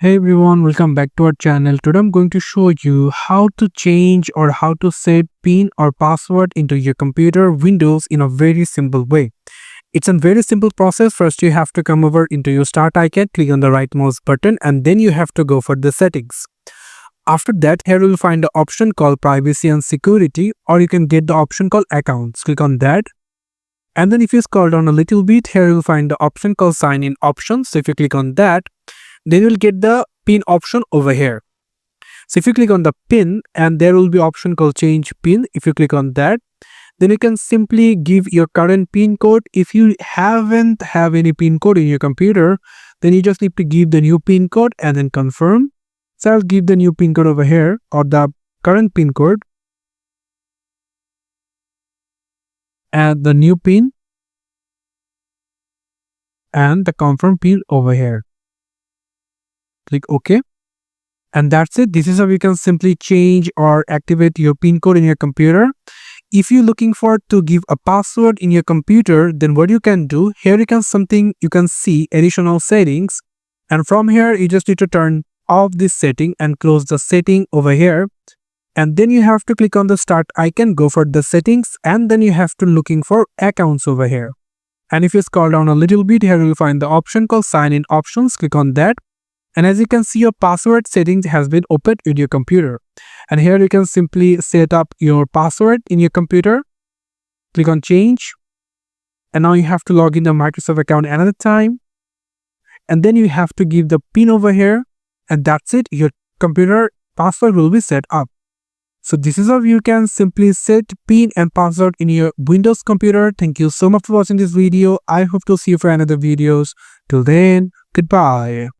Hey everyone, welcome back to our channel. Today I'm going to show you how to change or how to set PIN or password into your computer Windows in a very simple way. It's a very simple process. First you have to come over into your start icon, click on the right mouse button, and then you have to go for the settings. After that, here you will find the option called privacy and security, or you can get the option called accounts. Click on that. And then if you scroll down a little bit, here you will find the option called sign in options. So if you click on that, then you will get the pin option over here. So if you click on the pin, and there will be option called change pin. If you click on that, then you can simply give your current pin code. If you haven't have any pin code in your computer, then you just need to give the new pin code and then confirm. So I'll give the new pin code over here, or the current pin code, and the new pin and the confirm pin over here. Click OK, and that's it. This is how you can simply change or activate your pin code in your computer. If you're looking for to give a password in your computer, then what you can do here, you can see additional settings, and from here you just need to turn off this setting and close the setting over here, and then you have to click on the start icon, go for the settings, and then you have to looking for accounts over here. And if you scroll down a little bit, here you will find the option called sign in options. Click on that. And as you can see, your password settings has been opened in your computer. And here you can simply set up your password in your computer. Click on change. And now you have to log in the Microsoft account another time. And then you have to give the pin over here. And that's it. Your computer password will be set up. So this is how you can simply set pin and password in your Windows computer. Thank you so much for watching this video. I hope to see you for another videos. Till then, goodbye.